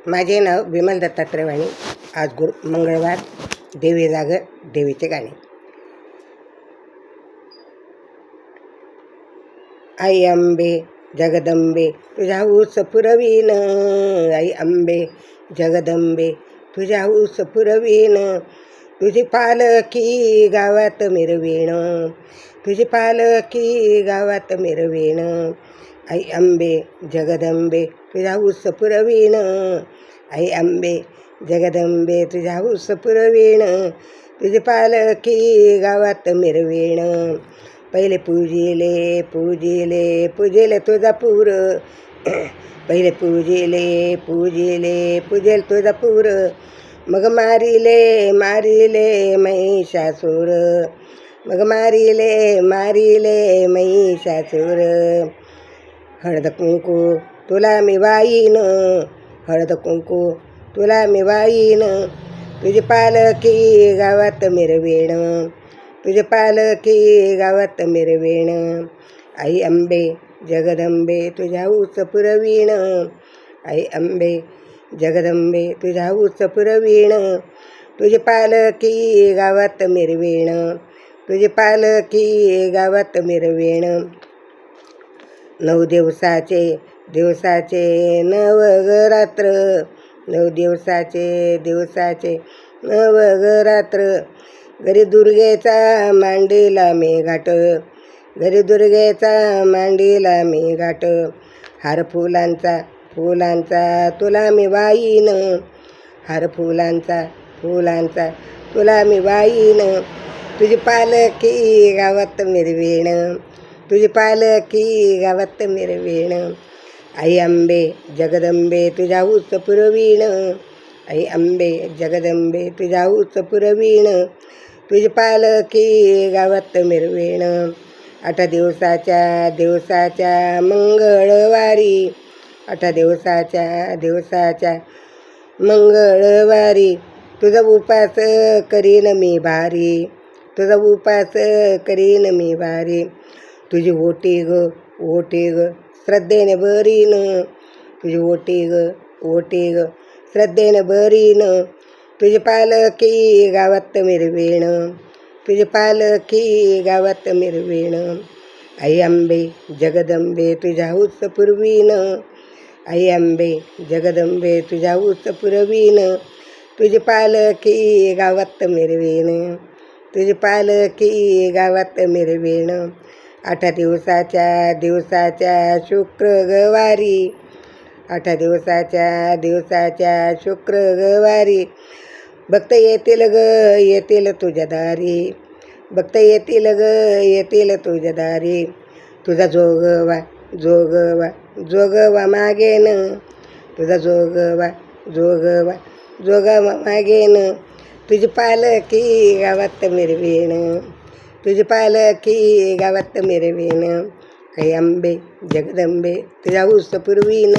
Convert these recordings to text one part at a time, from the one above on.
माझे नाव विमल दत्तात्रय वाणी. आज मंगळवार. देवी जागर, देवीचे गाणे. आई अंबे जगदंबे तुझ्या ऊस पुरवीन, आई अंबे जगदंबे तुझ्या ऊस पुरवीन, तुझी पालखी गावात मिरवीण, तुझी पालखी गावात मिरवीण, आई अंबे जगदंबे तुझ्या ऊस पुरवीण, आई अंबे जगदंबे तुझ्या ऊस पुरवीण, तुझी पालखी गावात मिरवीण, पहिले पूजिले पूजिले पूजिले तुझा पूर, पहिले पूजिले पूजिले पूजेल तुझा पूर, मग मारिले मारिले महिषासूर, मग मारिले मारिले महिषासूर, हळद कुंकू तुला मी वाईन, हळद कुंकू तुला मी वाईन, तुझी पालखी गावात मिरवीण, तुझी पालखी गावात मिरवीण, आई अंबे जगदंबे तुझ्या ऊस पुरवीण, आई अंबे जगदंबे तुझ्या ऊस पुरवीण, तुझी पालखी गावात मिरवीण, तुझी पालखी गावात मिरवीण, 9 दिवसाचे दिवसाचे नवरात्र, 9 दिवसाचे नवरात्र, घरी दुर्गेचा मांडीला मी घाट, घरी दुर्गेचा मांडीला मी घाट, हार फुलांचा फुलांचा तुला मी वाईन, हार फुलांचा फुलांचा तुला मी वाईन, तुझी पालखी गावात मिरवीण, तुझी पालखी गावात मिरवीण, आई अंबे जगदंबे तुझ्या ऊस पुरवीण, आई अंबे जगदंबे तुझ्या ऊस पुरवीण, तुझी पालखी गावात मिरवीण, 8 दिवसाच्या मंगळवारी, 8 दिवसाच्या मंगळवारी, तुझा उपास करीन मी भारी, तुझा उपास करीन मी भारी, तुझी ओटी ग श्रद्धेने भरीन, तुझी ओटी ग श्रद्धेने भरीन, तुझी पालखी गावात मिरवीण, तुझी पालखी गावात मिरवीण, आई अंबे जगदंबे तुझ्या ऊस पुरवीण, आई अंबे जगदंबे तुझ्या ऊस पुरवीण, तुझी पालखी गावात मिरवीण, तुझी पालखी गावात मिरवीण, 8 दिवसाच्या शुक्रवारी, 8 दिवसाच्या शुक्रवारी, भक्त येतील तुझ्या दारी, भक्त येतील तुझ्या दारी, तुझा जोगवा मागेन, तुझा जोगवा मागेन, तुझी पालखी गावात मिरवीण, तुझी पालखी गावात मिरवीण, आई अंबे जगदंबे तुझ्या ऊस पुरवीण,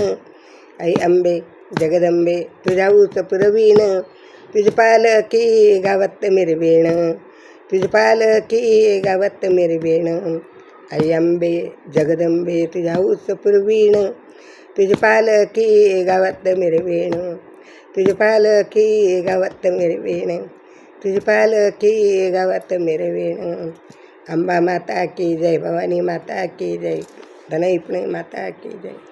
आई अंबे जगदंबे तुझ्या ऊस पुरवीण, तुझी पालखी गावात मिरवीण, तुझी पालखी गावात मिरवीण, आई अंबे जगदंबे तुझ्या ऊस पुरवीण, तुझी पालखी गावात मिरवीण, तुझी पालखी गावात मिरवीण, तुझी पालखी गावात मिरवीण. अंबा माता की जय, भवानी माता की जय, धनईपणे माता की जय.